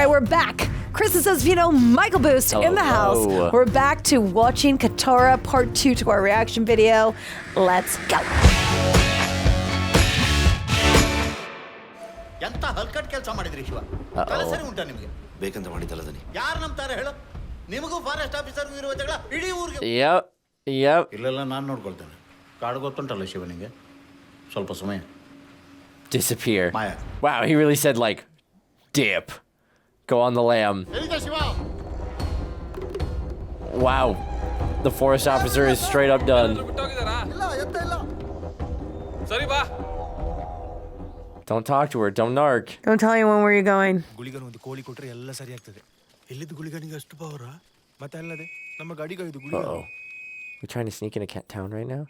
right, we're back. Chris says, Michael Boost in the house. We're back to watching KANTARA Part 2 to our reaction video. Let's go. Yep. Disappear. Wow, he really said like, dip. Go on the lam. Wow. The forest officer is straight up done. Don't talk to her. Don't narc. Don't tell anyone where you're going. Uh-oh. We're trying to sneak in a cat town right now?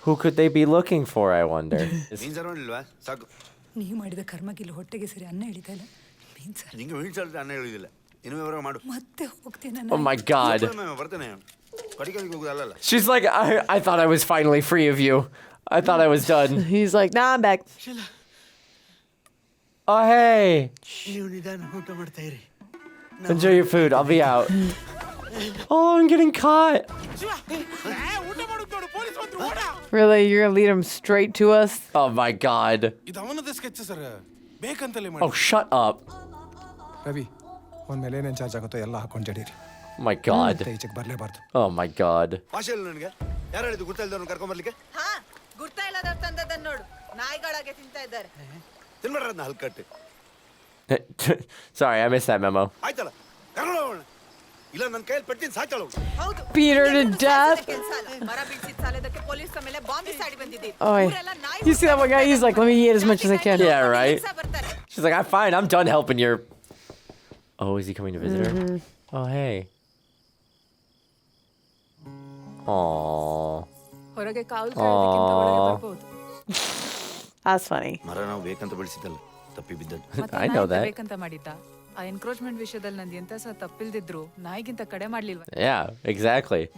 Who could they be looking for, I wonder? Oh my god. She's like, I thought I was finally free of you. I thought I was done. He's like, nah, I'm back. Oh, hey. Enjoy your food. I'll be out. Oh, I'm getting caught. Really? You're going to lead him straight to us? Oh my god. Oh, shut up. Oh my god. Oh my god. Sorry, I missed that memo. Beat her to death? Oh, you see that one guy? He's like, let me eat as much as I can. Yeah, right? She's like, I'm fine. I'm done helping your... Oh, is he coming to visit her? Oh, hey. Aww. Aww. That's funny. I know that. Yeah, exactly.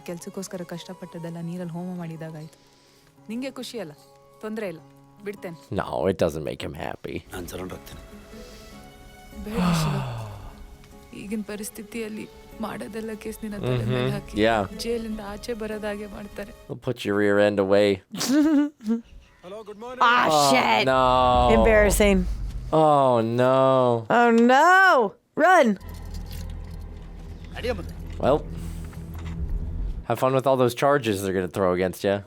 No, it doesn't make him happy. Yeah. We'll put your rear end away. Ah, shit. No. Embarrassing. Oh, no. Oh, no. Run. Well, have fun with all those charges they're going to throw against you.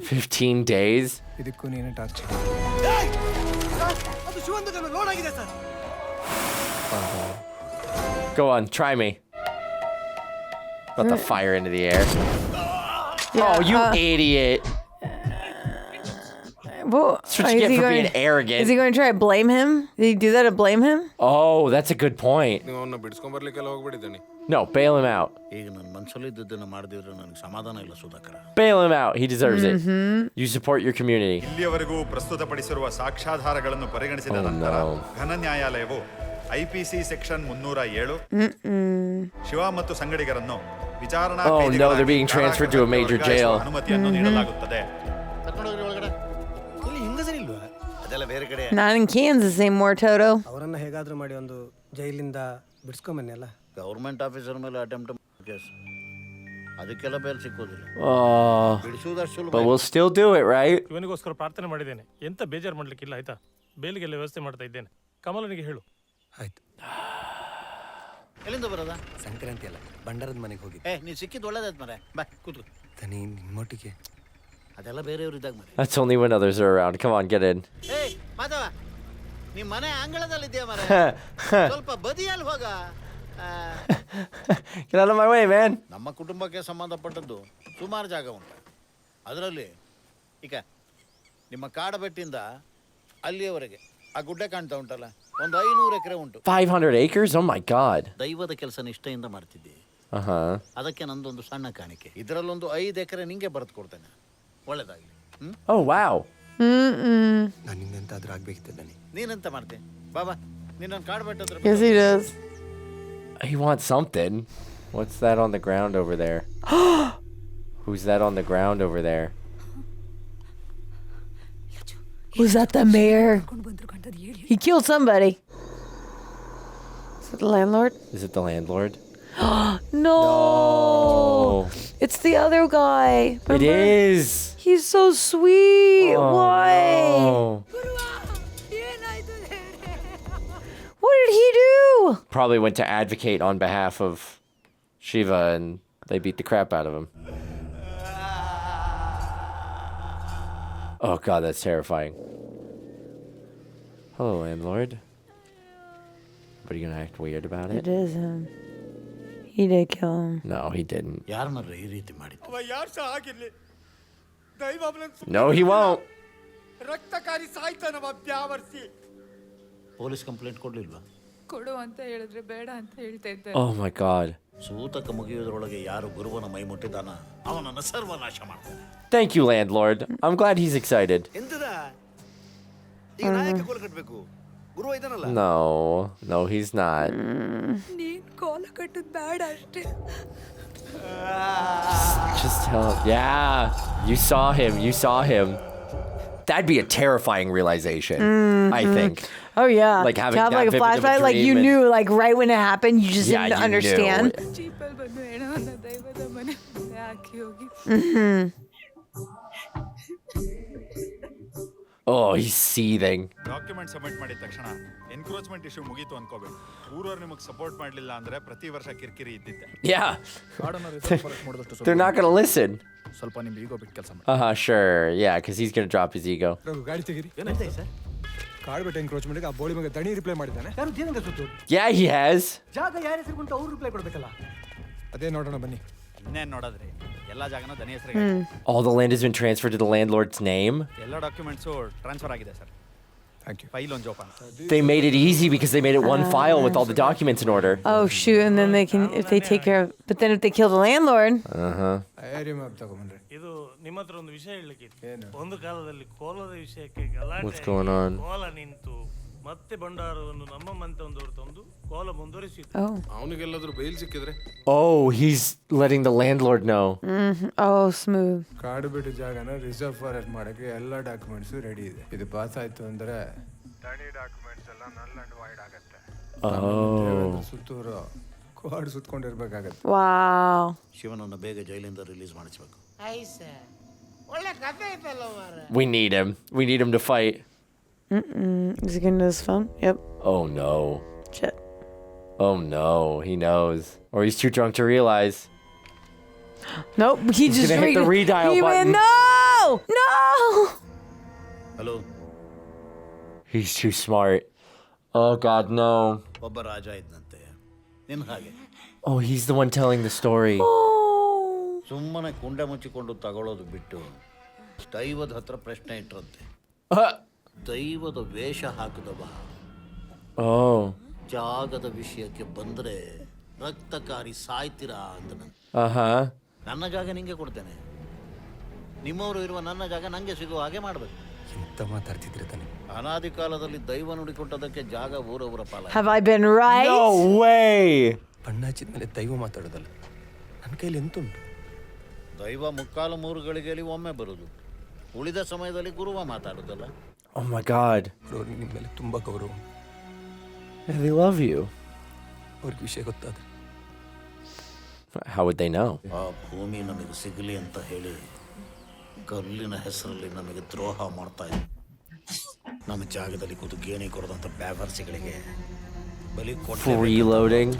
15 days? Go on, try me. About to fire into the air. Yeah, oh, you idiot. Well, That's what you get for being arrogant. Is he going to try to blame him? Did he do that to blame him? Oh, that's a good point. No, bail him out. Bail him out. He deserves it. You support your community. IPC section 307 Shiva ಮತ್ತು ಸಂಗಡಿಗರನ್ನು ವಿಚಾರಣಾ no, they're being transferred to a major jail. ಅನುಮತಿಯನ್ನು ನೀಡಲಾಗುತ್ತದೆ. Not in Kansas anymore, Toto. ಅವರನ್ನ ಹೇಗಾದ್ರೂ ಮಾಡಿ ಒಂದು ಜೈಲಿಂದ ಬಿಡಿಸ್ಕೊಂಡ್ ಬನ್ನಿ ಅಲ್ಲ. ಗವರ್ನಮೆಂಟ್ ಆಫೀಸರ್ ಮೇಲೆ ಅಟೆಂಪ್ಟ್ ಕೇಸ್ ಅದಕ್ಕೆಲ್ಲ ಬೇಲ್ ಸಿಕ್ಕೋದಿಲ್ಲ. ಬಿಡಿಸುವುದಷ್ಟು ಸುಲಭ. But we'll still do it, right? ಇವನಿಗೋಸ್ಕರ ಪ್ರಾರ್ಥನೆ ಮಾಡಿದ್ದೇನೆ. ಎಂತ ಬೇಜಾರು ಮಾಡ್ಲಿಕ್ಕಿಲ್ಲ ಆಯ್ತಾ? ಬೇಲಿಗೆಲ್ಲ ವ್ಯವಸ್ಥೆ ಮಾಡ್ತಾ ಇದ್ದೇನೆ. ಕಮಲನಿಗೆ ಹೇಳು. ಆಯ್ತು. ಎಲ್ಲಿಂದ ಬರೋದಾ? ಸಂಕ್ರಾಂತಿ ಅಲ್ಲ, ಬಂಡಾರದ ಮನೆಗೆ ಹೋಗಿ. ನೀ ಸಿಕ್ಕಿದ್ದು ಒಳ್ಳೇದಾಯ್ತು ಮರೆ. ಬಾ ಕೂತ್ಕೋ. ತನಿ ನಿಮ್ಮೊಟ್ಟಿಗೆ. ಅದೆಲ್ಲ ಬೇರೆಯವರು ಇದ್ದಾಗ ಮರೆ. That's only when others are around. Come on, get in. Madhava, ನಿಮ್ಮ ಮನೆ ಅಂಗಳದಲ್ಲಿದೆಯಾ ಮರೆ? ಸ್ವಲ್ಪ ಬದಿಯಲ್ಲಿ ಹೋಗ. Get out of my way, man. ನಮ್ಮ ಕುಟುಂಬಕ್ಕೆ ಸಂಬಂಧಪಟ್ಟದ್ದು ಸುಮಾರು ಜಾಗ ಉಂಟು. ಅದರಲ್ಲಿ ಈಗ ನಿಮ್ಮ ಕಾಡಬೆಟ್ಟಿಂದ ಅಲ್ಲಿಯವರೆಗೆ ಆ ಗುಡ್ಡೆ ಕಾಣ್ತಾ ಉಂಟಲ್ಲ, ಒಂದು 500 ಎಕರೆ ಉಂಟು. 500 acres? Oh my god. ದೈವದ ಕೆಲಸ ನಿಷ್ಠೆಯಿಂದ ಮಾಡ್ತಿದ್ದೆ. ಅದಕ್ಕೆ ನಂದೊಂದು ಸಣ್ಣ ಕಾಣಿಕೆ. ಇದರಲ್ಲೊಂದು 5 ಎಕರೆ ನಿಂಗೆ ಬರೆದು ಕೊಡ್ತೇನೆ. ಒಳ್ಳೇದಾಗಲಿ. Oh wow. ನಾನು ನಿಂತೆಂತಾದ್ರೂ ಆಗ್ಬೇಕಿತ್ತು. ನೀನೆಂತ ಮಾಡ್ತೆ? ಬಾಬಾ, ನಿನ್ನನ್ನು ಕಾಡ್ಬೆಟ್ಟ ಹತ್ರ. Yes, he does. He wants something. What's that on the ground over there? Who's that on the ground over there? Was that the mayor? He killed somebody. Is it the landlord? Is it the landlord? No. It's the other guy. It is. He's so sweet. Oh, Why? no. What did he do? Probably went to advocate on behalf of Shiva and they beat the crap out of him. Oh god, that's terrifying. Hello, landlord. But are you gonna act weird about It it? is him. He did kill him. No, he didn't. ಯಾರನ್ನಾರ ಈ ರೀತಿ ಮಾಡಿದ್ದು ಅವ ಯಾರು ಸಹ ಆಗಿರ್ಲಿ ದೈವ ಅವನನ್ನು No, he won't. ರಕ್ತಕಾರಿ ಸಾಯ್ತಾನವ ಬ್ಯಾವರ್ಸಿ ಪೊಲೀಸ್ ಕಂಪ್ಲೇಂಟ್ ಕೊಡ್ಲಿಲ್ವಾ ಕೊಡು ಅಂತ ಹೇಳಿದ್ರೆ ಬೇಡ ಅಂತ ಹೇಳ್ತಾ ಇದ್ದೆ. Oh my god. ಸೂತಕ ಮುಗಿಯೋದ್ರೊಳಗೆ ಯಾರು ಗುರುವನ ಮೈ ಮುಟ್ಟಿದಾನ ಅವನನ್ನು ಸರ್ವನಾಶ ಮಾಡ್ತಾನೆ. Thank you, landlord. I'm glad he's excited. ಎಂತದ ಈಗ ನಾಯಕ ಕೋಲ ಕಟ್ಟಬೇಕು ಗುರು ಇದಾನಲ್ಲ No, he's not. ನೀನ್ ಕೋಲ ಕಟ್ಟೋದು ಬೇಡ ಅಷ್ಟೇ. Just tell him. Yeah, you saw him. That'd be a terrifying realization, I think. Oh yeah. Like having to have that like a vivid of a flashback, like you dream and- knew, like right when it happened, you just Yeah, didn't you understand. knew. ಜೀಪಲ್ಲಿ ಬಂದು ಹೆಣವನ್ನ ದೈವದ ಮನೆ ಮುಂದೆ ಹಾಕಿ ಹೋಗಿ. Oh, he's seething. Document submit ಮಾಡಿದ ತಕ್ಷಣ encroachment issue ಮುಗೀತು ಅನ್ಕೋಬೇಕು. ಊರವ್ರು ನಿಮಗೆ support ಮಾಡಲಿಲ್ಲ ಅಂದ್ರೆ ಪ್ರತಿ ವರ್ಷ ಕಿರಿಕಿರಿ ಇದ್ದಿದ್ದೆ. Yeah. They're not gonna listen. ಸ್ವಲ್ಪ ನಿಮ್ದು ಈಗೋ ಬಿಟ್ಟು ಕೆಲಸ ಮಾಡಿ. Sure. Yeah, because he's gonna drop his ego. ಗಾಡಿ ತೆಗೀರಿ ಏನಾಯ್ತು ಸರ್ ಕಾಡ್ಬೆಟ್ಟ ಎನ್ಕ್ರೋಚ್ಮೆಂಟ್ಗೆ ಆ ಬೋಳಿ ಮಗ ದಣಿ ರಿಪ್ಲೈ ಮಾಡಿದ್ದಾನೆ ಯಾರು ಜೇನಂಗ ಸುತ್ತು Yeah, he has. ಜಾಗ ಯಾರ ಹೆಸರು ಬಂತು ಅವ್ರು ರಿಪ್ಲೈ ಕೊಡ್ಬೇಕಲ್ಲ ಅದೇ ನೋಡೋಣ ಬನ್ನಿ ಇನ್ನೇನು ನೋಡಿದ್ರಿ ಎಲ್ಲ ಜಾಗನ ದನಿ ಹೆಸರಿಗೆ All the land has been transferred to the landlord's name. ಎಲ್ಲ ಡಾಕ್ಯುಮೆಂಟ್ಸು ಟ್ರಾನ್ಸ್ಫರ್ ಆಗಿದೆ ಸರ್. ಥ್ಯಾಂಕ್ ಯು ಫೈಲ್ ಒಂದು ಜೋಪಾನ. They made it easy because they made it one file with all the documents in order. Oh shoot! And then they can, if they take care of, but then if they kill the landlord, area map ತಗೊಂಡ್ಬನ್ರಿ ಇದು ನಿಮ್ಮ ಹತ್ರ ಒಂದು ವಿಷಯ ಹೇಳಲಿಕ್ಕೆ ಒಂದು ಕಾಲದಲ್ಲಿ ಕೋಲದ ವಿಷಯಕ್ಕೆ ಗಲಾಟೆ What's going on? ಕೋಲ ನಿಂತು ಮತ್ತೆ ಭಂಡಾರವನ್ನು ನಮ್ಮ ಮಂತಂದವರು ತಂದು ಕೋಲ ಮುಂದುವರಿಸಿದ್ರು. oh, ಅವನಿಗೆಲ್ಲಾದ್ರೂ ಬೈಲ್ ಸಿಕ್ಕಿದ್ರೆ Oh, he's letting the landlord know. oh, smooth. ಕಾಡುಬಿಟ್ಟು ಜಾಗನ ರಿಸರ್ವ್ ಫಾರೆಸ್ಟ್ ಮಾಡಕ್ಕೆ ಎಲ್ಲ ಡಾಕ್ಯುಮೆಂಟ್ಸ್ ರೆಡಿ ಇದೆ ಇದು ಪಾಸ್ ಆಯ್ತು ಅಂದ್ರೆ ಡಾಕ್ಯುಮೆಂಟ್ಸ್ ಎಲ್ಲ ನಲ್ ಅಂಡ್ ವೈಡ್ ಆಗುತ್ತೆ Oh. ಸುತ್ತೂರು ಕಾಡು ಸುತ್ಕೊಂಡಿರ್ಬೇಕಾಗತ್ತೆ Wow. ಶಿವನನ್ನು ಬೇಗ ಜೈಲಿಂದ ರಿಲೀಸ್ ಮಾಡಿಸ್ಬೇಕು. ಒಳ್ಳೆ ಕಥೆ ಐತಲ್ಲ ಮಾರ We need him. We need him to fight. Is he getting to his phone? Yep. Oh no. Shit. Oh no. He knows. Or he's too drunk to realize. Nope. He He's just gonna hit the redial he button. went, no, no. Hello He's too smart. Oh god, no. ಒಬ್ಬ ರಾಜ ಇದ್ದಂತೆ ನಿನ್ನ ಹಾಗೆ Oh, he's the one telling the story. Oh. ಸುಮ್ಮನೆ ಕುಂಡೆ ಮುಚ್ಚಿಕೊಂಡು ತಗೊಳ್ಳೋದು ಬಿಟ್ಟು ದೈವದ ಹತ್ರ ಪ್ರಶ್ನೆ ಇಟ್ಟರಂತೆ. ದೈವದ ವೇಷ ಹಾಕಿದವ Oh. ಜಾಗದ ವಿಷಯಕ್ಕೆ ಬಂದ್ರೆ ರಕ್ತಕಾರಿ ಸಾಯ್ತೀರಾ ಅಂತ Uh-huh. ನನ್ನ ಜಾಗ ನಿಂಗೆ ಕೊಡ್ತೇನೆ, ನಿಮ್ಮವರು ಇರುವ ನನ್ನ ಜಾಗ ನಂಗೆ ಸಿಗುವ ಹಾಗೆ ಮಾಡ್ಬೇಕು. ಎಂತ ಮಾತಾಡ್ತಿದ್ರೆ ತಾನೆ ಅನಾದಿ ಕಾಲದಲ್ಲಿ ದೈವ ನುಡಿಕೊಟ್ಟದಕ್ಕೆ ಜಾಗ ಊರವರ ಪಾಲ. Have I been right? No way. ಬಣ್ಣ ಹಚ್ಚಿದ ಮೇಲೆ ದೈವ ಮಾತಾಡೋದಲ್ಲ ನನ್ನ ಕೈಲಿ ಎಂತುಂಟು ದೈವ ಮುಕ್ಕಾಲು ಮೂರು ಗಳಿಗೆಯಲ್ಲಿ ಒಮ್ಮೆ ಬರುದು, ಉಳಿದ ಸಮಯದಲ್ಲಿ ಗುರುವ ಮಾತಾಡೋದಲ್ಲ. Oh my god. ಅವ್ರಿಗೆ ನಿಮ್ಮ ಮೇಲೆ ತುಂಬ ಗೌರವ, Yeah, they love you. ಅವ್ರಿಗೆ ವಿಷಯ ಗೊತ್ತಾದ್ರೆ How would they know? ಆ ಭೂಮಿ ನಮಗೆ ಸಿಗಲಿ ಅಂತ ಹೇಳಿ ಕಲ್ಲಿನ ಹೆಸರಲ್ಲಿ ನಮಗೆ ದ್ರೋಹ ಮಾಡ್ತಾ ಇದೆ. ನಮ್ಮ ಜಾಗದಲ್ಲಿ ಕೂತು ಗೇಣಿ ಕೊಡದಂತ ಬ್ಯಾವರ್ಸಿಗಳಿಗೆ ಬಲಿ Freeloading.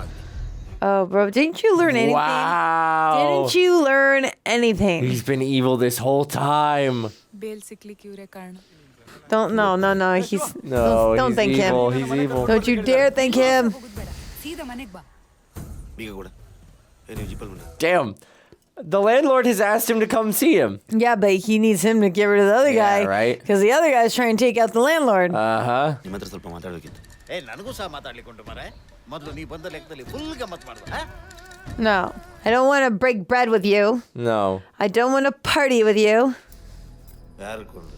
Oh, bro, didn't you learn anything? Wow. Didn't you learn anything? He's been evil this whole time. Bail ಸಿಕ್ಲಿಕ್ಕೆ ಇವರೇ ಕಾರಣ. Don't, no. He's No, don't he's thank evil. him. He's evil. Don't you dare thank him. ಸೀದಾ ಮನೆಗೆ ಬಾ. ಈಗ ಕೂಡ Damn. The landlord has asked him to come see him. Yeah, but he needs him to get rid of the other Yeah, guy. right. Because the other guy's trying to take out the landlord. Uh-huh. ನಿಮ್ಮ ಹತ್ರ ಸ್ವಲ್ಪ ಮಾತಾಡೋಕ್ಕಿತ್ತು. ನನಗೂ ಸಹ ಮಾತಾಡ್ಲಿಕ್ಕೆ ಮಾರೆ, ಮೊದಲು ನೀ ಬಂದ ಲೆಕ್ಕದಲ್ಲಿ ಫುಲ್ ಗಮ್ಮತ್ ಮಾಡುವ. No, I don't want to break bread with you. No. I don't want to party with you. ಯಾರು ಕೊಡು?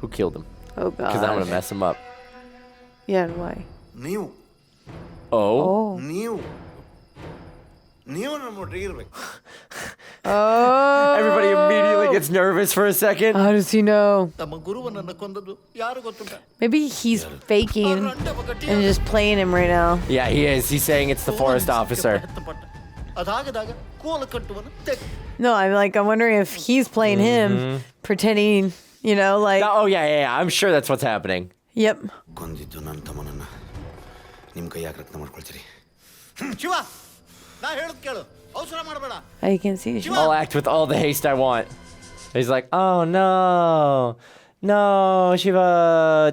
Who killed him? Oh, Because I'm God. going to mess him up. Yeah, why? ನೀವು Oh? Oh. ನೀವು ನಮ್ಮ ಒಟ್ಟಿಗೆ ಇರ್ಬೇಕು. Oh. Everybody immediately gets nervous for a second. How does he know? ತಮ್ಮ ಗುರುವನನ್ನು ಕೊಂದದ್ದು ಯಾರು ಗೊತ್ತುಂಟ? Maybe he's faking and just playing him right now. Yeah, he is. He's saying it's the forest officer. ಅದಾಗದಾಗ ಕೋಲ ಕಟ್ಟುವನು ತೆಗೆ. No, I'm wondering if he's playing him, pretending, like. Oh, yeah. I'm sure that's what's happening. Yep. ಕೊಂದಿದ್ದು ನನ್ನ ತಮ್ಮನನ್ನ ನಿಮ್ಮ ಕೈ ಯಾಕೆ ರಕ್ತ ಮಾಡ್ಕೊಳ್ತೀರಿ? ಶಿವ, ನಾ ಹೇಳೋದು ಕೇಳು, ಅವಸರ ಮಾಡಬೇಡ. You can see. I'll act with all the haste I want. He's like, oh no, Shiva,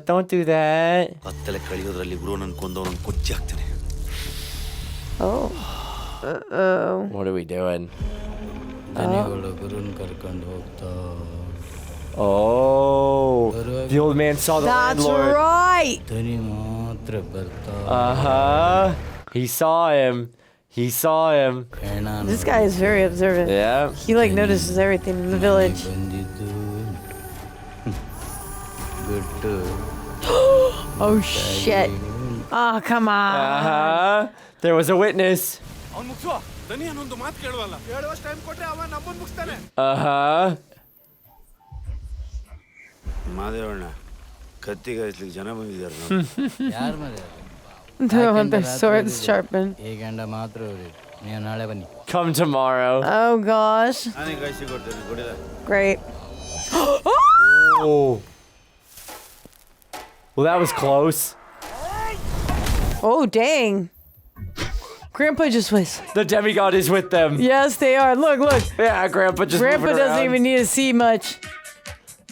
don't do that. ಹತ್ತಲೆ ಕಳಿಯೋದ್ರಲ್ಲಿ ಗುರುವನನ್ನು ಕೊಂದವನನ್ನು ಕೊಚ್ಚಿ ಹಾಕ್ತಾನೆ. Oh. Uh-oh. What are we doing? Oh, the old man saw the landlord. That's right. He saw him. This guy is very observant. Yeah. He notices everything in the village. Oh shit. Oh, come on. There was a witness. ಮಾದೇವಣ್ಣ ಕತ್ತಿಗಾಯಿಸ್ಲಿಕ್ಕೆ ಜನ ಬಂದಿದ್ದಾರೆ. ಯಾರು ಮದುವೆ? They want their swords sharpened. ಈ ಗಂಡ ಮಾತ್ರ ನೀವು ನಾಳೆ ಬನ್ನಿ. Come tomorrow. Oh gosh. ನಾನೇ ಗಾಯಿಸಿ ಕೊಡ್ತೇನೆ, ಕೊಡಿಲ್ಲ. Great. Oh. Well, that was close. Oh dang. Grandpa just was. The demigod is with them. Yes, they are. Look. Yeah, Grandpa just Grandpa moving doesn't around. even need to see much.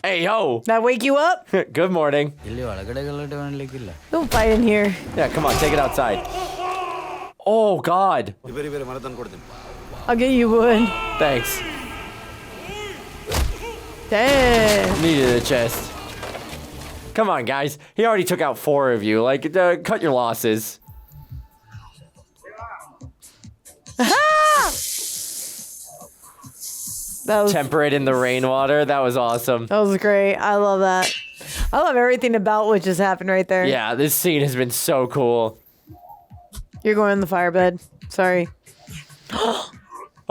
Hey, yo. That wake you up? Good morning. ಇಲ್ಲಿ ಒಳಗಡೆ ಗಲಾಟೆ ಮಾಡ್ಲಿಕ್ಕಿಲ್ಲ. Don't fight in here. Yeah, come on, take it outside. Oh, God. ಬೇರೆ ಬೇರೆ ಮರ ತಂದು ಕೊಡ್ತೇನೆ. I'll get you wood. Thanks. Dang. Needed a chest. Come on, guys. He already took out 4 of you. Cut your losses. That was Temperate in the rainwater. That was awesome. That was great. I love that. I love everything about what just happened right there. Yeah, this scene has been so cool. You're going in the fire bed. Sorry.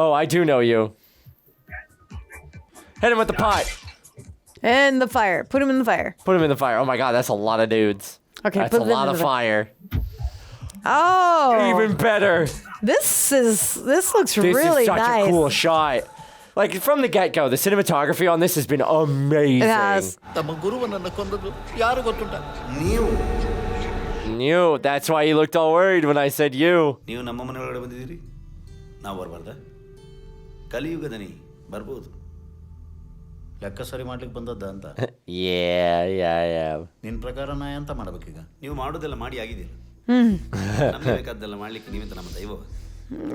Oh, I do know you. Hit him with the pot. And the fire. Put him in the fire. Put him in the fire. Oh my God, that's a lot of dudes. Okay, That's put a them lot in of the fire. Oh. Even better. This looks This really is such nice. a cool shot. From the get-go, the cinematography on this has been amazing. It has. ತಮ್ಮ ಗುರುವನನ್ನು ಕೊಂದದ್ದು ಯಾರು ಗೊತ್ತುಂಟ? You. That's why you looked all worried when I said you. ನೀವು ನಮ್ಮ ಮನೆ ಒಳಗಡೆ ಬಂದಿದ್ದೀರಿ, ನಾವು ಬರಬಾರ್ದ? ಕಲಿಯುಗದನಿ ಬರ್ಬೋದು. ಲೆಕ್ಕ ಸರಿ ಮಾಡ್ಲಿಕ್ಕೆ ಬಂದದ್ದ ಅಂತ. Yeah. ನಿನ್ನ ಪ್ರಕಾರ ನಾ ಎಂತ ಮಾಡ್ಬೇಕೀಗ? ನೀವು ಮಾಡೋದೆಲ್ಲ ಮಾಡಿ ಆಗಿದೆಯಲ್ಲ. ನಮ್ಗೆ ಬೇಕಾದ್ದೆಲ್ಲ ಮಾಡ್ಲಿಕ್ಕೆ ನೀವೆಂತ ನಮ್ಮ ದೈವ.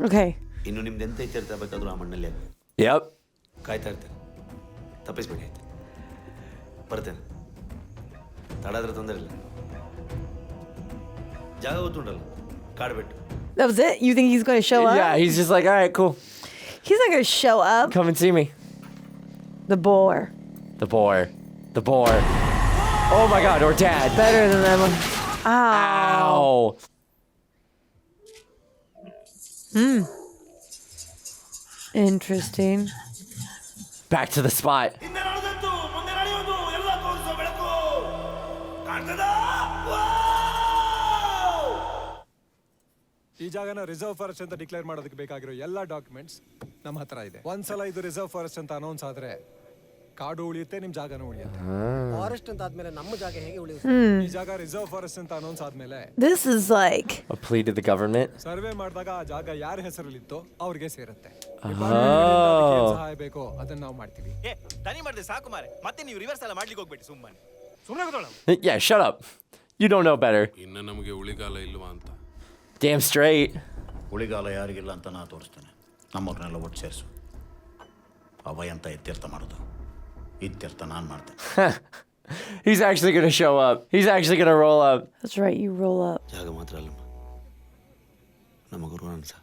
Okay. ಇನ್ನು ನಿಮ್ದು ಎಂತ ಇರ್ತಾ ಬೇಕಾದ್ರೂ ಆ ಮಣ್ಣಲ್ಲಿ ಆಗ. Yep. ಕಾಯ್ತಾ ಇರ್ತೇನೆ, ತಪ್ಪಿಸ್ಬೇಡಿ ಆಯ್ತು. ಬರ್ತೇನೆ, ತಡ ಆದ್ರೆ ತೊಂದರೆ ಇಲ್ಲ. ಜಾಗ ಗೊತ್ತುಂಟಲ್ಲ, ಕಾಡ್ಬಿಟ್ಟು. That was it? You think he's going to show up? Yeah, he's just like, all right, cool. He's not going to show up. Come and see me. The boar. The boar. Oh my God, or dad. Better than that one. Ow. Interesting. Back to the spot. ಈ ಜಾಗನ reserve forest ಅಂತ declare ಮಾಡೋದಕ್ಕೆ ಬೇಕಾಗಿರೋ ಎಲ್ಲ documents ನಮ್ಮ ಹತ್ರ ಇದೆ. ಒಂದ್ಸಲ ಇದು ರಿಸರ್ವ್ ಫಾರೆಸ್ಟ್ ಅಂತ ಅನೌನ್ಸ್ ಆದ್ರೆ ಕಾಡು ಉಳಿಯುತ್ತೆ, ನಿಮ್ ಜಾಗನೂ ಉಳಿಯುತ್ತೆ. ಫಾರೆಸ್ಟ್ ಅಂತ ಆದ್ಮೇಲೆ ನಮ್ಮ ಜಾಗ ಹೇಗೆ ಉಳಿಯುತ್ತೆ? ಈ ಜಾಗ ರಿಸರ್ವ್ ಫಾರೆಸ್ಟ್ ಅಂತ ಅನೌನ್ಸ್ ಆದ್ಮೇಲೆ This is like A plea to the government. Survey ಮಾಡಿದಾಗ ಆ ಜಾಗ ಯಾರ ಹೆಸರಲ್ಲಿತ್ತೋ ಅವ್ರಿಗೆ ಸೇರುತ್ತೆ. ಸಹಾಯ ಬೇಕೋ ಅದನ್ನ ನಾವು ಮಾಡ್ತೀವಿ. ದನಿ ಮಾಡಿದ್ರೆ ಸಾಕು ಮಾರೆ, ಮತ್ತೆ ನೀವು ರಿವರ್ಸ್ ಎಲ್ಲ ಮಾಡ್ಲಿಕ್ಕೆ ಹೋಗ್ಬೇಡಿ. ಸುಮ್ಮನೆ Yeah, shut up. You don't know better. ಇನ್ನು ನಮಗೆ ಉಳಿಗಾಲ ಇಲ್ವಾ ಅಂತ. Damn straight. ಉಳಿಗಾಲ ಯಾರಿಗಿಲ್ಲ ಅಂತ ನಾ ತೋರಿಸ್ತೇನೆ. ನಮ್ಮವ್ರನ್ನೆಲ್ಲ ಒಟ್ಟು ಸೇರಿಸು. ಅವ ಎಂತ ಇತ್ಯರ್ಥ ಮಾಡೋದು, ಇತ್ಯರ್ಥ ನಾನು ಮಾಡ್ತೇನೆ. He's actually going to show up. He's actually going to roll up. That's right, you roll up. ಜಾಗ ಮಾತ್ರ ಅಲ್ಲಮ್ಮ, ನಮ್ಮ ಗುರು ಅನ್ಸ.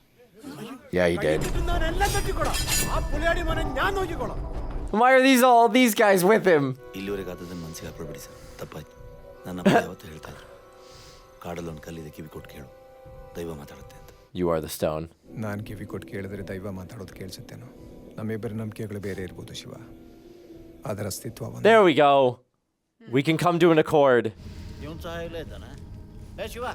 Yeah, he did. ನಾನೆಲ್ಲ ಕಟ್ಟಿಕೊಡ, ಆ ಪುಲಿಯಾಡಿ ಮನೆ ನಾನು ಹೋಗಿಕೊಡ. Why are all these guys with him? ಇಲ್ಲಿವರೆಗೆ ಆದದನ್ನು ಮನಸ್ಸಿಗೆ ಹಾಕೊಳ್ಬೇಡಿ ಸರ್, ತಪ್ಪಾಯ್ತು. ನನ್ನ ಅಪ್ಪ ಯಾವತ್ತೂ ಹೇಳ್ತಾ ಇದ್ರು, ಕಾಡಲ್ಲಿ ಒಂದು ಕಲ್ಲಿದೆ, ಕಿವಿ ಕೊಟ್ಟು ಕೇಳು, ದೈವ ಮಾತಾಡುತ್ತೆ ಅಂತ. You are the stone. ನಾನು ಕಿವಿ ಕೊಟ್ಟು ಕೇಳಿದ್ರೆ ದೈವ ಮಾತಾಡೋದು ಕೇಳಿಸುತ್ತೇನೋ? ನಮ್ಮಿಬ್ಬರ ನಂಬಿಕೆಗಳು ಬೇರೆ ಇರ್ಬೋದು ಶಿವ. ಅದರ ಅಸ್ತಿತ್ವ ಒಂದು. There we go. We can come to an accord. ಇವನ್ ಸಹ ಇಲ್ಲೇ ಇದ್ದಾನ. ಶಿವ,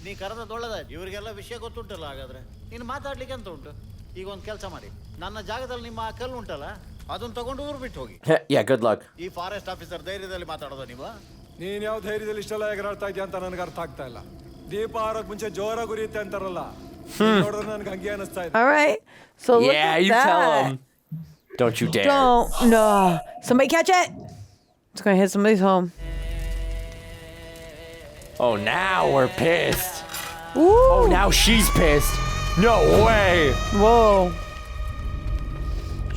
ನೀ ಕರೆದದ್ದು ಒಳ್ಳೇದಾಯ್ತು. ಇವರಿಗೆಲ್ಲ ವಿಷಯ ಗೊತ್ತುಂಟಲ್ಲ. ಹಾಗಾದ್ರೆ ನೀನು ಮಾತಾಡ್ಲಿಕ್ಕೆ ಅಂತ ಉಂಟು. ಈಗ ಒಂದು ಕೆಲಸ ಮಾಡಿ, ನನ್ನ ಜಾಗದಲ್ಲಿ ನಿಮ್ಮ ಆ ಕಲ್ಲು ಉಂಟಲ್ಲ, ಅದನ್ನ ತಗೊಂಡು ಊರು ಬಿಟ್ಟು ಹೋಗಿ. Yeah, good luck. ಈ ಫಾರೆಸ್ಟ್ ಆಫೀಸರ್ ಧೈರ್ಯದಲ್ಲಿ ಮಾತಾಡೋದು ನೀವು? ನೀನ್ ಯಾವ ಧೈರ್ಯದಲ್ಲಿ ಇಷ್ಟೆಲ್ಲ ಎಗರಾಡ್ತಾ ಇದೆಯಾ ಅಂತ ನನಗೆ ಅರ್ಥ ಆಗ್ತಾ ಇಲ್ಲ. ದೀಪ ಆರೋಗ್ ಮುಂಚೆ ಜೋರಾಗಿ ಉರಿಯುತ್ತೆ ಅಂತಾರಲ್ಲ, ನೋಡಿದ್ರೆ ನನಗೆ ಹಂಗೆ ಅನಿಸ್ತಾ ಇದೆ. All right. So look Yeah, at you that. tell him. Don't you dare. Don't. No. Somebody catch it. It's going to hit somebody's home. Oh, now we're pissed. Ooh. Oh, now she's pissed. No way. Whoa.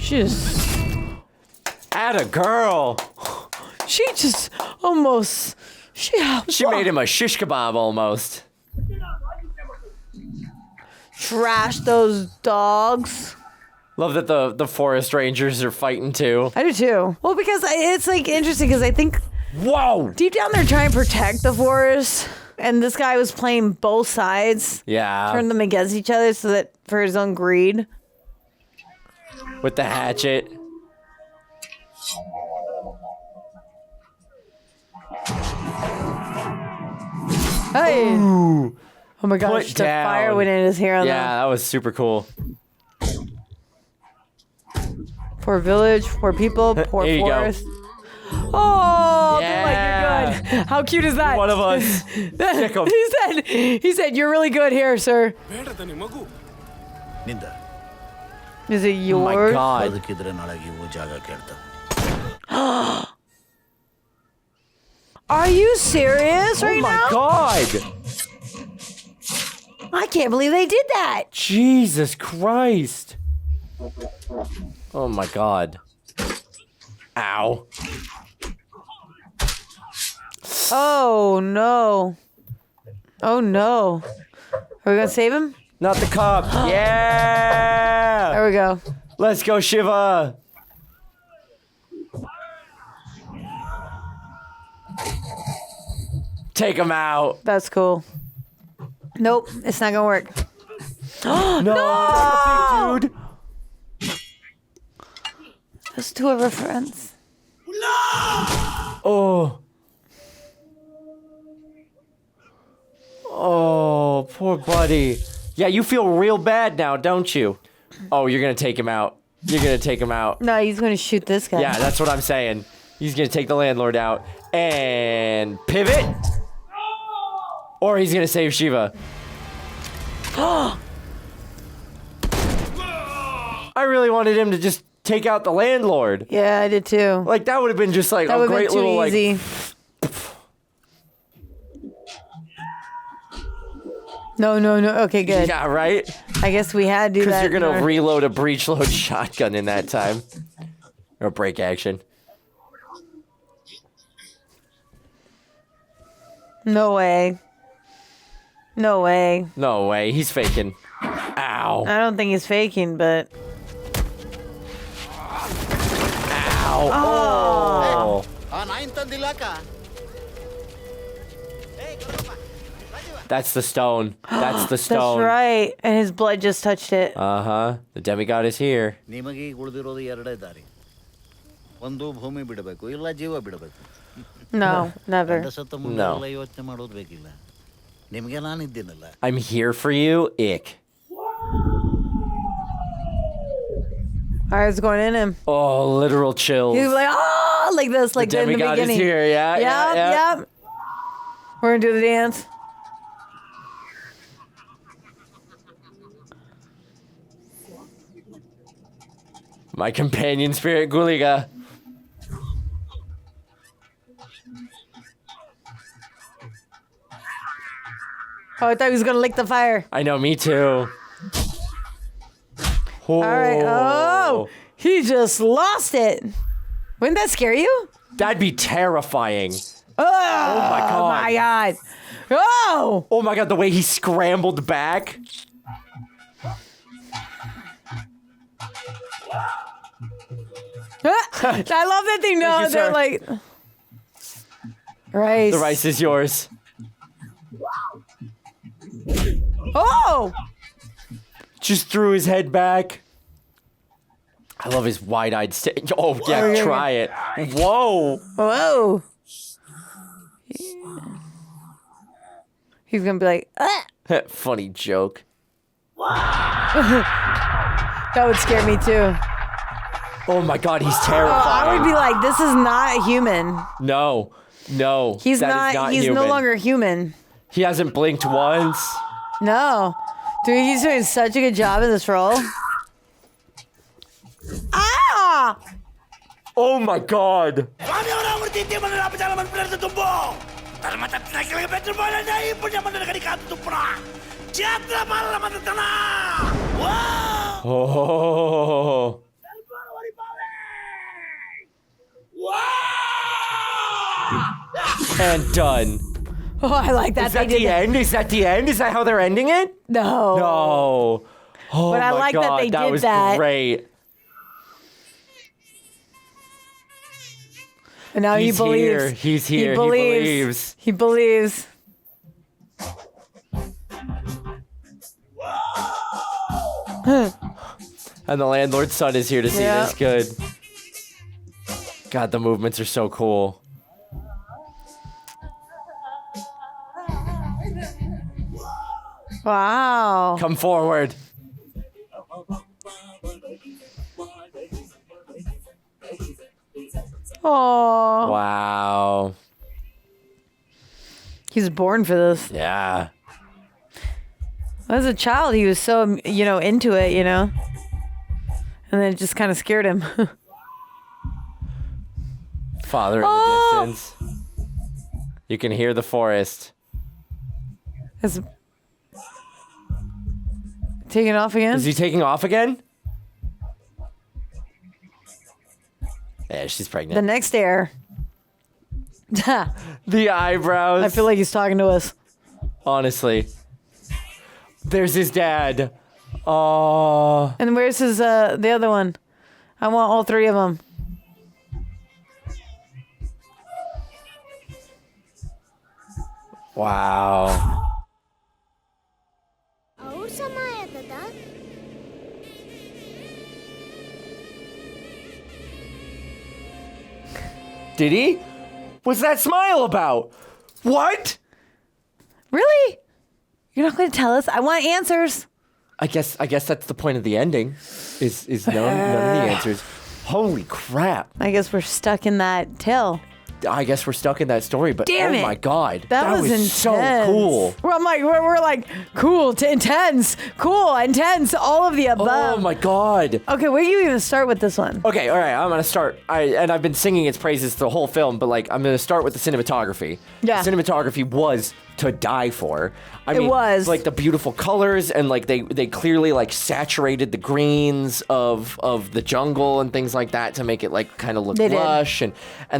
She just... Atta girl. She just almost... She made him a shish kebab almost. Trash those dogs. Love that the forest rangers are fighting too. I do too. Well, because it's like interesting because I think Whoa! deep down they're trying to protect the forest, and this guy was playing both sides. Yeah. Turn them against each other so that for his own greed. With the hatchet. Hey! Ooh. Oh my gosh, Put the down. fire went in his hair. Yeah, that was super cool. Poor village, poor people, poor There you go. forest. Oh, Yeah. like you're good. How cute is that? One of us. Check 'em. he said, you're really good here, sir. ನಿಂದ Is it Oh yours? my god. ಅದಕ್ಕಿದ್ರೆ ನಾಳೆ ಇವು ಜಾಗ ಕೇಳ್ತಾ. Are you serious right Oh my now? god. I can't believe they did that. Jesus Christ. Oh my god. Ow. Oh no. Oh no. Are we gonna save him? Not the cop. Yeah. There we go. Let's go, Shiva. Take him out. That's cool. Nope, it's not gonna work. No, not the big dude. Those two of our friends. Oh. Oh, poor buddy. Yeah, you feel real bad now, don't you? Oh, you're gonna take him out. You're gonna take him out. No, he's gonna shoot this guy. Yeah, that's what I'm saying. He's gonna take the landlord out and pivot. Or he's gonna save Shiva. I really wanted him to just take out the landlord. Yeah, I did too. Like that would have been just like That a would have great been too little easy. like. No. Okay, good. Yeah, right. I guess we had to do that. Because you're gonna in our- reload a breech load shotgun in that time, or break action. No way. No way. No way, he's faking. Ow. I don't think he's faking, but. Ow. Oh. ಆ ನಾಯಿನ್ ತಂದಿಲ್ಲಾಕ? That's the stone. That's the That's stone. right. And his blood just touched it. Uh-huh. The demigod is here. ನಿಮಗೆ ಈಗ ಉಳಿದಿರೋದು ಎರಡೇ ದಾರಿ. ಒಂದು ಭೂಮಿ ಬಿಡಬೇಕು, ಇಲ್ಲ ಜೀವ ಬಿಡಬೇಕು. No, never. ಸತ್ತ ಮುಂದೆ ಎಲ್ಲ ಯೋಚನೆ ಮಾಡೋದು ಬೇಕಿಲ್ಲ. ನಿಮಗೆ ನಾನಿದ್ದೀನಲ್ಲ. I'm here for you, ick. I was going in him. Oh, literal chills. He was like, oh, like this, like the in the demigod beginning. is here, yeah, Yep. We're gonna do the dance. My companion spirit, Guliga. Oh, I thought he was gonna lick the fire. I know, me too. Oh. All right. Oh, he just lost it. Wouldn't that scare you? That'd be terrifying. Oh my god. My god. Oh. Oh my god, the way he scrambled back. I love that they know. you, They're sir. like, rice. The rice is yours. Oh. Just threw his head back. I love his wide-eyed Oh, yeah, try it. Whoa. Whoa. He's going to be like, ah. Funny joke. That would scare me too. Oh my God, he's Oh, terrifying. I would be like, this is not human. No. He's that is not he's human. no longer human. He hasn't blinked once. No. Dude, he's doing such a good job in this role. Ah! Oh my God. Oh. And done. Oh, I like that. Is that the end? Is that the end? Is that how they're ending it? No. No. Oh But I my like that God, they that did was that. great. And now He's he believes. here. He's here. He believes. He believes. And the landlord's son is here to see Yeah. this. Good. God, the movements are so cool. Wow. Come forward. Oh. Wow. He's born for this. Yeah. As a child, he was so, into it, And then it just kind of scared him. Father in the distance. You can hear the forest. Is taking off again? Is he taking off again? Yeah, she's pregnant. The next heir. The eyebrows. I feel like he's talking to us. Honestly. There's his dad. Oh. And where's his the other one? I want all three of them. Wow. Did he? What's that smile about? What? Really? You're not going to tell us? I want answers. I guess that's the point of the ending. Is none of the answers. Holy crap. I guess we're stuck in that tale. I guess we're stuck in that story, but Damn oh it. my God. That was intense. so cool. We're like, cool to intense, cool, intense, all of the above. Oh my God. Okay, where do you even start with this one? Okay, all right, I'm gonna start. I've been singing its praises the whole film, but I'm gonna start with the cinematography. Yeah. The cinematography was to die for. I mean, was. the beautiful colors and they clearly saturated the greens of the jungle and things like that to make it kind of look They did. lush and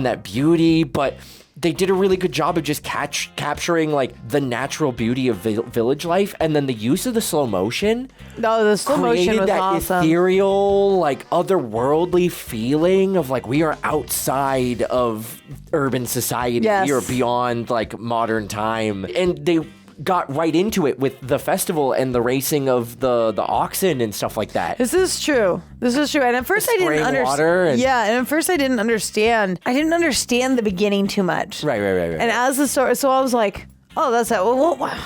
that beauty, but they did a really good job of just capturing the natural beauty of village life, and then the use of the slow motion. No, the slow motion Created was that awesome. ethereal, otherworldly feeling of we are outside of urban society. Yes. We are beyond modern time, and they got right into it with the festival and the racing of the oxen and stuff like that. This is true. And at first I didn't spraying water understand. and- Yeah, and at first I didn't understand. I didn't understand the beginning too much. Right. And as the story, so I was like, oh, that's that. Wow.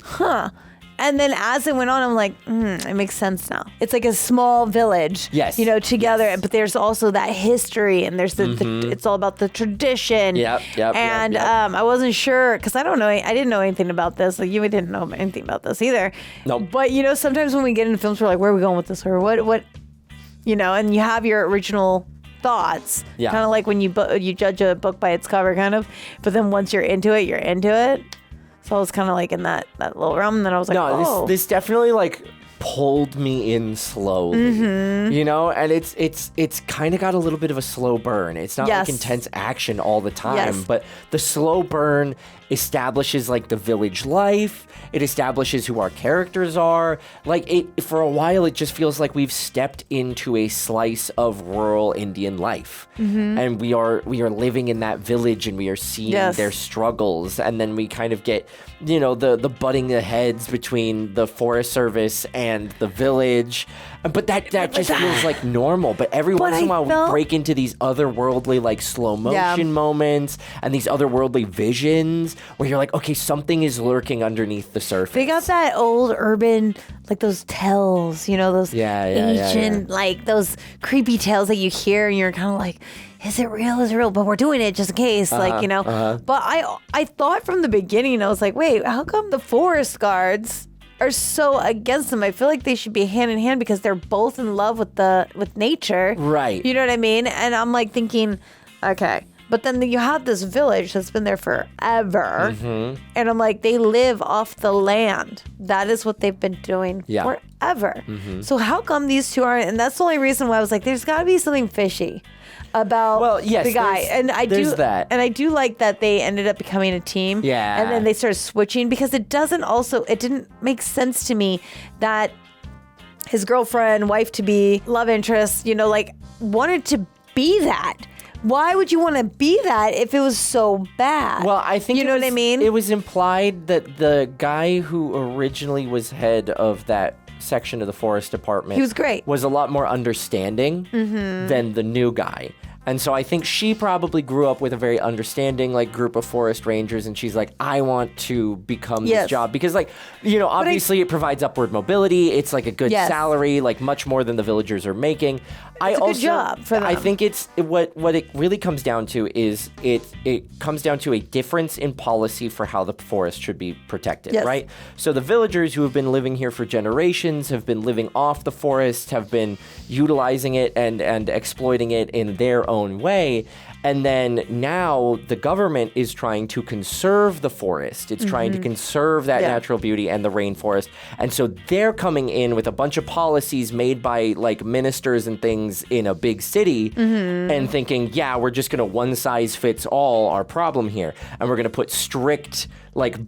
Huh. And then as it went on, I'm like, it makes sense now. It's like a small village, Yes. Together. Yes. But there's also that history, and there's the it's all about the tradition. Yep. And I wasn't sure because I didn't know anything about this. You didn't know anything about this either. Nope. But sometimes when we get into films, we're like, where are we going with this, or what? And you have your original thoughts. Yeah. Kind of like when you judge a book by its cover, kind of. But then once you're into it, you're into it. So I was kind of in that little realm, and then I was like, No, this definitely pulled me in slowly, and it's kind of got a little bit of a slow burn. It's not Yes. intense action all the time, Yes. but the slow burn establishes the village life. It establishes who our characters are. For a while, it just feels like we've stepped into a slice of rural Indian life, and we are living in that village, and we are seeing Yes. their struggles, and then we kind of get the butting the heads between the Forest Service and the village. But that just feels like normal. But every once in a while, we break into these otherworldly, like slow motion moments and these otherworldly visions where you're like, okay, something is lurking underneath the surface. They got that old urban, like those tales, those ancient, like those creepy tales that you hear, and you're kind of like, is it real? Is it real? But we're doing it just in case, But I thought from the beginning, I was like, wait, how come the forest guards are so against them? I feel like they should be hand in hand because they're both in love with nature. Right. You know what I mean? And I'm like thinking, okay. But then you have this village that's been there forever. Mm-hmm. And I'm like, they live off the land. That is what they've been doing forever. Mm-hmm. So how come these two aren't? And that's the only reason why I was like, there's got to be something fishy about the guy. And I do that. And I do like that they ended up becoming a team. Yeah. And then they started switching because it didn't make sense to me that his girlfriend, wife to be, love interest, wanted to be that. Why would you want to be that if it was so bad? Well, I think what I mean? It was implied that the guy who originally was head of that section of the forest department, he was great, was a lot more understanding than the new guy. And so I think she probably grew up with a very understanding group of forest rangers, and she's like, I want to become this job because obviously it provides upward mobility. It's like a good salary, much more than the villagers are making. It's a good job for them. I think it's what it really comes down to is it comes down to a difference in policy for how the forest should be protected, right? So the villagers who have been living here for generations have been living off the forest, have been utilizing it and exploiting it in their own way. And then now the government is trying to conserve the forest. It's trying to conserve that natural beauty and the rainforest. And so they're coming in with a bunch of policies made by ministers and things in a big city and thinking, we're just going to one size fits all our problem here. And we're going to put strict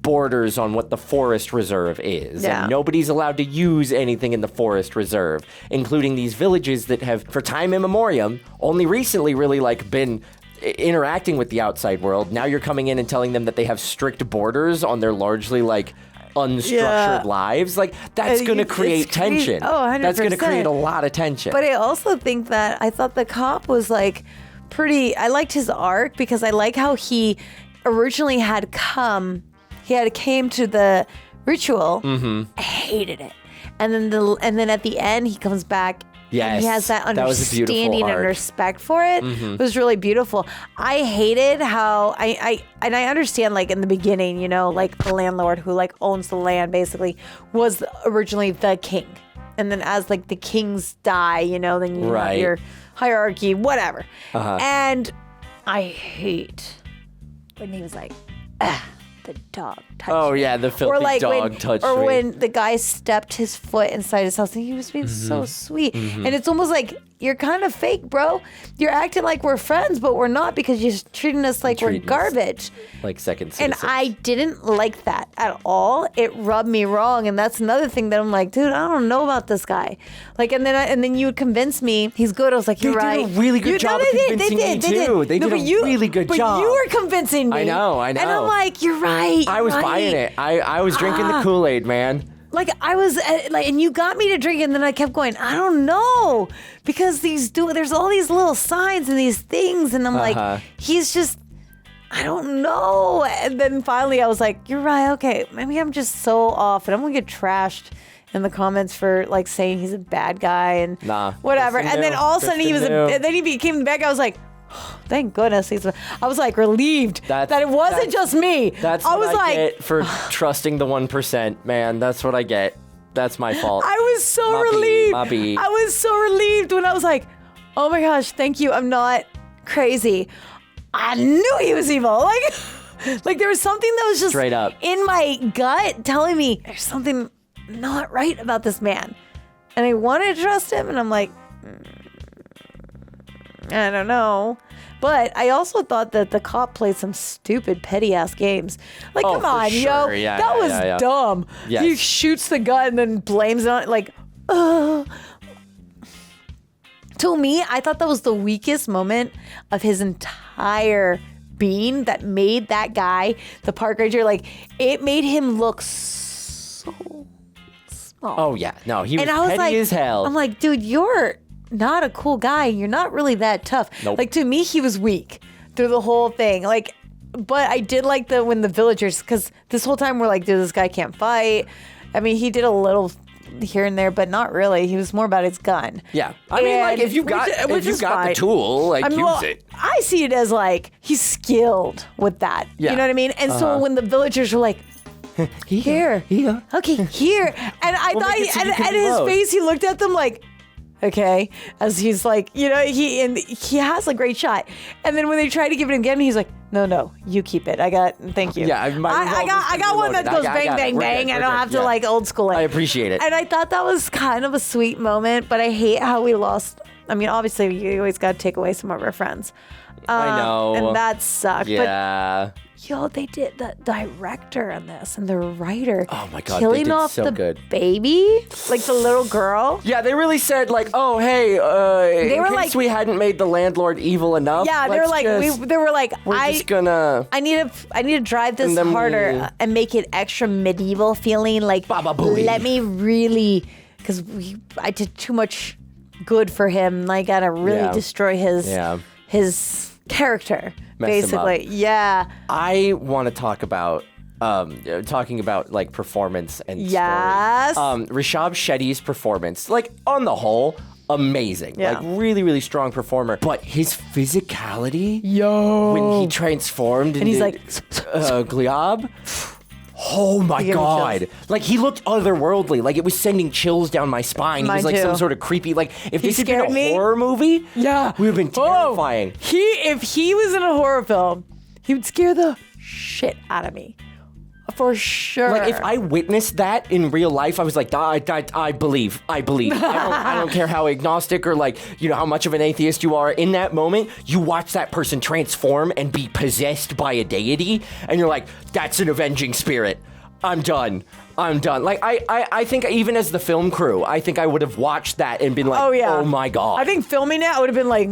borders on what the forest reserve is. And nobody's allowed to use anything in the forest reserve, including these villages that have, for time immemorial, only recently really been interacting with the outside world. Now you're coming in and telling them that they have strict borders on their largely unstructured lives. That's going to create tension. Oh, 100%. That's going to create a lot of tension. But I also think that I thought the cop was pretty, I liked his arc because I like how he originally came to the ritual. I hated it. And then at the end he comes back. Yes, and he has that understanding and respect for it. It was really beautiful. I hated how I understand in the beginning, the landlord who owns the land basically was originally the king. And then as the kings die, then you have your hierarchy, whatever. And I hate when he was the dog touched me. The filthy dog touched me. Or when the guy stepped his foot inside his house and he was being so sweet. And it's almost like, you're kind of fake, bro. You're acting like we're friends, but we're not because you're treating us like we're garbage. Like second citizens. And I didn't like that at all. It rubbed me wrong. And that's another thing that I'm like, dude, I don't know about this guy. And then you would convince me he's good. I was like, you're right. They did a really good job of convincing me too. They did a really good job. But you were convincing me. I know. And I'm like, you're right. I was buying it. I was drinking the Kool-Aid, man. I was and you got me to drink it, and then I kept going, I don't know, because there's all these little signs and these things, and I'm like, he's just, I don't know. And then finally I was like, you're right, okay, maybe I'm just so off, and I'm gonna get trashed in the comments for saying he's a bad guy and whatever. And then all of a sudden he became the bad guy. I was like, thank goodness I was relieved that it wasn't just me. That's what I get for trusting the 1%, man. That's what I get. That's my fault. I was so relieved. I was so relieved when I was like, oh my gosh, thank you. I'm not crazy. I knew he was evil. There was something that was just straight up in my gut telling me there's something not right about this man. And I wanted to trust him, and I'm like, I don't know. But I also thought that the cop played some stupid petty ass games. Come on, yo. Yeah, that was dumb. Yes. He shoots the gun and then blames it on To me, I thought that was the weakest moment of his entire being that made that guy, the park ranger, it made him look so Oh yeah, no, he was And I was petty like, as hell. I'm like, dude, you're not a cool guy. You're not really that tough. Nope. Like to me, he was weak through the whole thing. Like, but I did like when the villagers, because this whole time we're like, dude, this guy can't fight. I mean, he did a little here and there, but not really. He was more about his gun. Yeah, I mean, like And- if you got which the is fine. tool, like use well, it. I see it as like he's skilled with that. Yeah. You know what I mean? And so when the villagers were like, here, okay, here, and I We'll thought, make it so you can and his reload. face, he looked at them like, okay, as he's like, he has a great shot, and then when they try to give it again, he's like, no, you keep it. Thank you. Yeah, I got one that goes bang, bang, bang. I don't have to like old school it. I appreciate it. And I thought that was kind of a sweet moment, but I hate how we lost. I mean, obviously, you always got to take away some of our friends. I know. And that sucked. Yeah. But, they did the director on this and the writer. Oh my God, they killing did off so the good. baby, like the little girl. Yeah, they really said like, oh hey, in were case like- we hadn't made the landlord evil enough. Yeah, they were let's like, just- they were like, we're just gonna. I need to drive this And then harder and make it extra medieval feeling. Like, Baba Booey. let me really, because I did too much good for him. And I gotta really Yeah. destroy his character, Mess him up. basically. Yeah. I want to talk about talking about like performance and Yes. story. Rishab Shetty's performance, like on the whole, amazing. Yeah. Like really, really strong performer. But his physicality, Yo. when he transformed And he's into like, Gliab. Oh my He gave me God. chills. Like he looked otherworldly. Like it was sending chills down my spine. He Mine was like some too. sort of creepy, like if He this had been scared a me. horror movie, Yeah. we would have been terrifying. If he was in a horror film, he would scare the shit out of me. For sure. Like if I witnessed that in real life, I was like, I believe. I don't care how agnostic or like, how much of an atheist you are. In that moment, you watch that person transform and be possessed by a deity, and you're like, that's an avenging spirit. I'm done. Like I think even as the film crew, I think I would have watched that and been like, oh my God. I think filming it, I would have been like,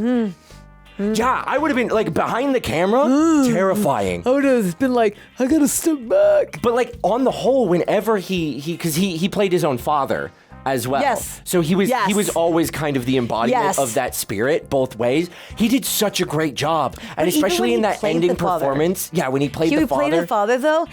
Yeah, I would have been like behind the camera, terrifying. I would have been like, I gotta step back. But like on the whole, whenever because he played his own father as well. Yes. So he was Yes. always kind of the embodiment Yes. of that spirit both ways. He did such a great job. And But even especially when in he that played ending the father- performance. Yeah, when he played He the played father. the father though.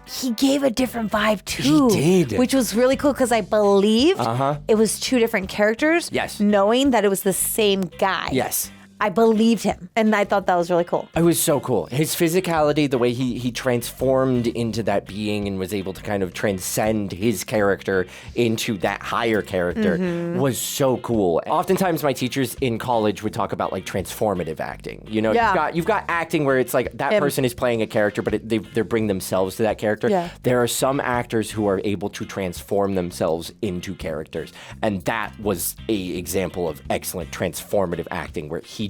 He gave a different vibe too. He did. Which was really cool because I believed it was two different characters. Yes. Knowing that it was the same guy. Yes. I believed him. And I thought that was really cool. It was so cool. His physicality, the way he transformed into that being and was able to kind of transcend his character into that higher character was so cool. Oftentimes my teachers in college would talk about like transformative acting. Yeah. You've got acting where it's like that person is playing a character, but they bring themselves to that character. Yeah. There are some actors who are able to transform themselves into characters. And that was a example of excellent transformative acting where he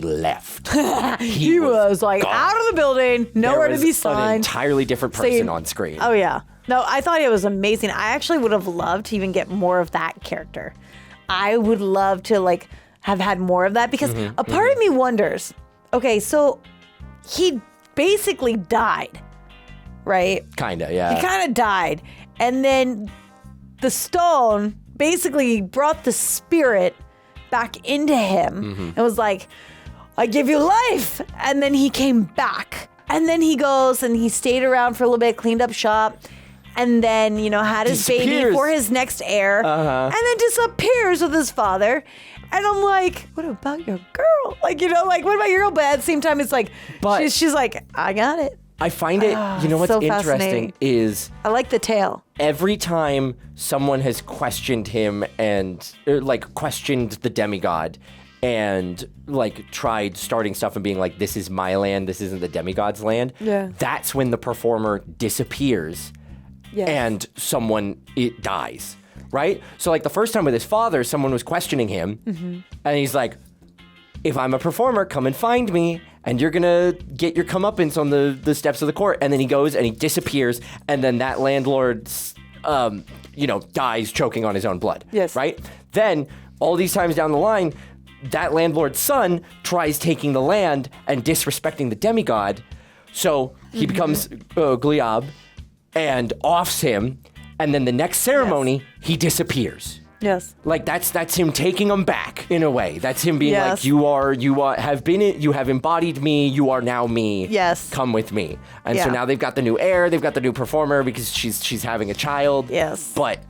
left. He was like gone. out of the building, nowhere to be An signed. entirely different person Saying- on screen. Oh yeah. No, I thought it was amazing. I actually would have loved to even get more of that character. I would love to like have had more of that because a part of me wonders, okay, so he basically died, right? Kinda, yeah. He kind of died. And then the stone basically brought the spirit back into him and was like, I give you life. And then he came back. And then he goes and he stayed around for a little bit, cleaned up shop, and then, had his baby Disappears. for his next heir, and then disappears with his father. And I'm like, what about your girl? Like, what about your girl? But at the same time, it's like, But- she's like, I got it. I find it, what's so interesting fascinating. is I like the tale. every time someone has questioned him questioned the demigod and tried starting stuff and being like, this is my land, this isn't the demigod's land. Yeah. That's when the performer disappears Yes. and it dies, right? So the first time with his father, someone was questioning him and he's like, if I'm a performer, come and find me, and you're gonna get your comeuppance on the steps of the court. And then he goes and he disappears, and then that landlord, dies choking on his own blood. Yes. Right? Then, all these times down the line, that landlord's son tries taking the land and disrespecting the demigod, so he becomes Gliab and offs him. And then the next ceremony, he disappears. Yes. Like that's him taking them back in a way. That's him being Yes. like, you have embodied me. You are now me. Yes. Come with me. And so Yeah. now they've got the new heir. They've got the new performer because she's having a child. Yes. But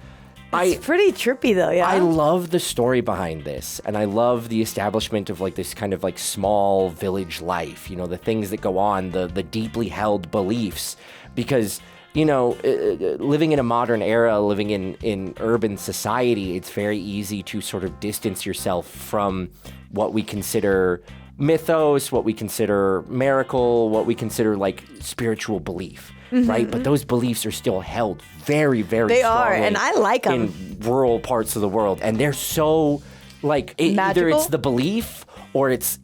It's pretty trippy though, yeah. I love the story behind this, and I love the establishment of like this kind of like small village life, you know, the things that go on, the deeply held beliefs, because, you know, living in a modern era, living in urban society, it's very easy to sort of distance yourself from what we consider mythos, what we consider miracle, what we consider like spiritual belief. Right, but those beliefs are still held very, very They strongly. are, and I like 'em. In rural parts of the world, and they're so like either Magical? it's the belief or it's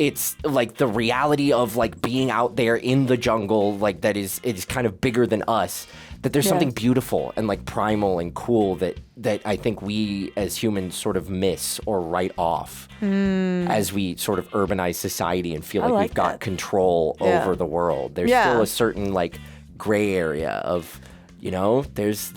like the reality of like being out there in the jungle, like that is kind of bigger than us. That there's something beautiful and like primal and cool that I think we as humans sort of miss or write off as we sort of urbanize society and feel like like we've got that. control Yeah. over the world. There's Yeah. still a certain like gray area of, you know, there's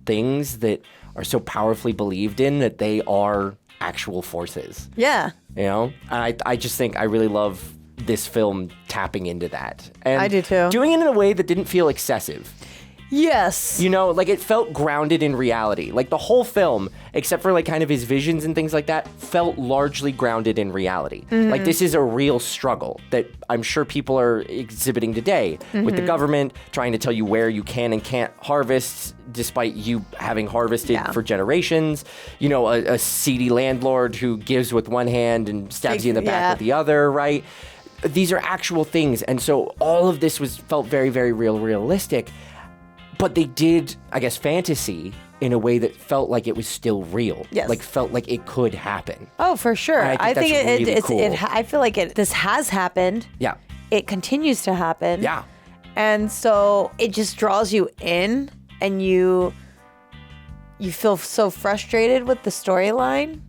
things that are so powerfully believed in that they are actual forces. Yeah. You know, and I just think I really love this film tapping into that. And I do too. Doing it in a way that didn't feel excessive. Yes. You know, like it felt grounded in reality. Like the whole film, except for like kind of his visions and things like that, felt largely grounded in reality. Like this is a real struggle that I'm sure people are exhibiting today with the government trying to tell you where you can and can't harvest despite you having harvested for generations. You know, a seedy landlord who gives with one hand and stabs you in the back with the other, right? These are actual things. And so all of this felt very, very realistic. But they did, I guess, fantasy in a way that felt like it was still real. Yes. Like felt like it could happen. Oh, for sure. And I think that's really it's cool. I feel like this has happened. Yeah. It continues to happen. Yeah. And so it just draws you in, and you feel so frustrated with the storyline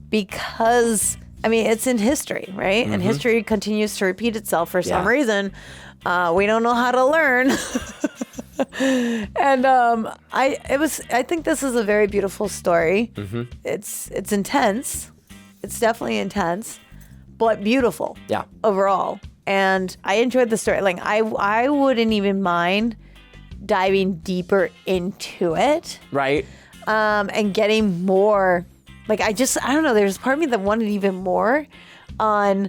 because, I mean, it's in history, right? And history continues to repeat itself for some reason. We don't know how to learn. And I think this is a very beautiful story. It's intense. It's definitely intense, but beautiful. Yeah. Overall. And I enjoyed the story. Like I wouldn't even mind diving deeper into it. Right. And getting more, like I don't know, there's part of me that wanted even more on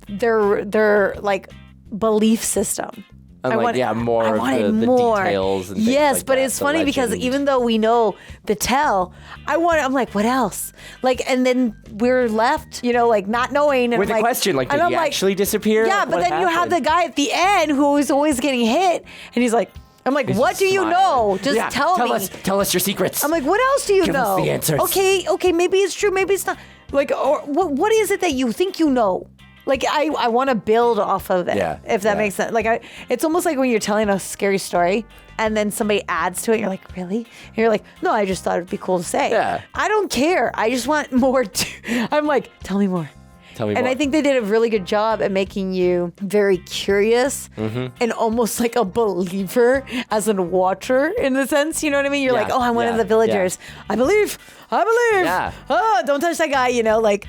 their like belief system. And more of the details and things yes, like but that, it's the funny because legend. even though we know the tell, I'm like, what else? Like, and then we're left, you know, like not knowing. And With I'm a like, question, like, and did I'm he like, actually disappear? Yeah, Like, but what then you have the happened? guy at the end who is always getting hit, and he's like, I'm like, He's what just do you smiling. know? Just Yeah, tell me. Tell us your secrets. I'm like, what else do you Give us know? the answers. Okay, maybe it's true, maybe it's not. Like, or what is it that you think you know? Like, I want to build off of it, if that makes sense. Like, it's almost like when you're telling a scary story and then somebody adds to it, you're like, really? And you're like, no, I just thought it'd be cool to say. Yeah. I don't care. I just want more. I'm like, tell me more. Tell me And more. I think they did a really good job at making you very curious and almost like a believer as a watcher in a sense. You know what I mean? You're Yeah, like, oh, I'm one of yeah, the villagers. I believe. Yeah. Oh, don't touch that guy. You know, like,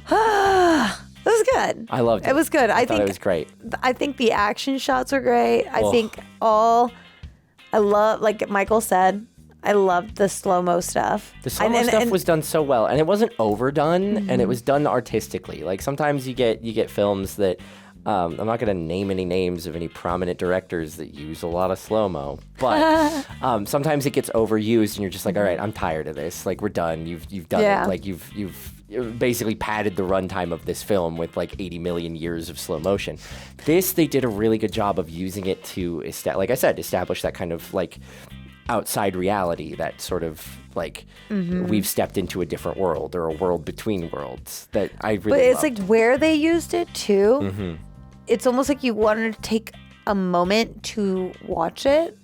it was good. I loved it. It was good. I thought it was great. I think the action shots were great. I Oh. think I love, like Michael said, I loved the slow-mo stuff. The slow-mo stuff was done so well, and it wasn't overdone, and it was done artistically. Like sometimes you get films that I'm not going to name any names of any prominent directors that use a lot of slow-mo, but sometimes it gets overused, and you're just like, all right, I'm tired of this. Like we're done. You've done Yeah. it. Like you've basically padded the runtime of this film with like 80 million years of slow motion. This, they did a really good job of using it to, like I said, establish that kind of like outside reality, that sort of like we've stepped into a different world or a world between worlds that I really But it's loved. like where they used it too. It's almost like you wanted to take a moment to watch it.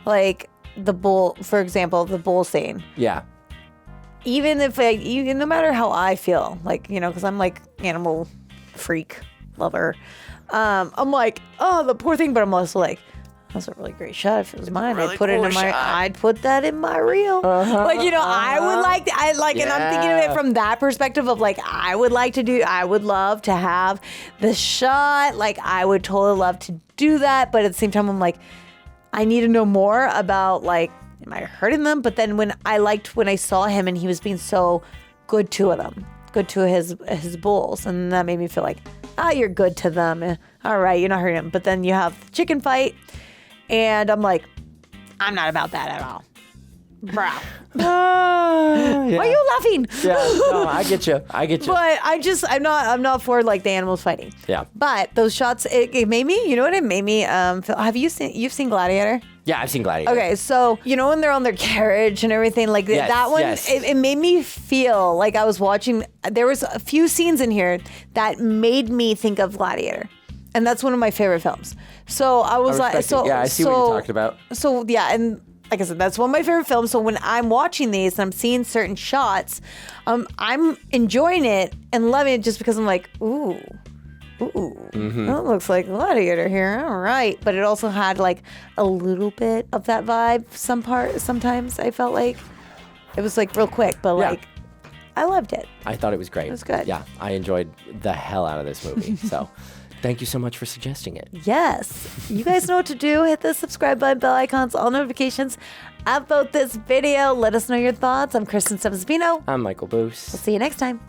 Like the bull, for example, the bull scene. Yeah. Even no matter how I feel, like, you know, because I'm like animal freak lover. I'm like, oh, the poor thing, but I'm also like, That's a really great shot. If it was mine, really I'd put it cool in my. shot. I'd put that in my reel. Like, you know, I would like. And I'm thinking of it from that perspective of like, I would love to have the shot. Like, I would totally love to do that. But at the same time, I'm like, I need to know more about like, am I hurting them? But then when I saw him and he was being so good to them, good to his bulls, and that made me feel like, you're good to them. All right, you're not hurting them. But then you have the chicken fight. And I'm like, I'm not about that at all. Bro. Why are you laughing? Yeah, no, I get you. But I'm not for like the animals fighting. Yeah. But those shots, it made me, you know what it made me? You've seen Gladiator? Yeah, I've seen Gladiator. Okay, so you know when they're on their carriage and everything, like Yes, that one, yes. it made me feel like I was watching, there was a few scenes in here that made me think of Gladiator. And that's one of my favorite films. So I was like, respect it. Yeah, I see what you're talking about. So yeah, and like I said, that's one of my favorite films. So when I'm watching these and I'm seeing certain shots, I'm enjoying it and loving it just because I'm like, ooh, that looks like Gladiator here. All right. But it also had like a little bit of that vibe. Sometimes I felt like it was like real quick, but like I loved it. I thought it was great. It was good. Yeah, I enjoyed the hell out of this movie. So thank you so much for suggesting it. Yes. You guys know what to do. Hit the subscribe button, bell icons, all notifications about this video. Let us know your thoughts. I'm Kristen Sebespino. I'm Michael Boos. We'll see you next time.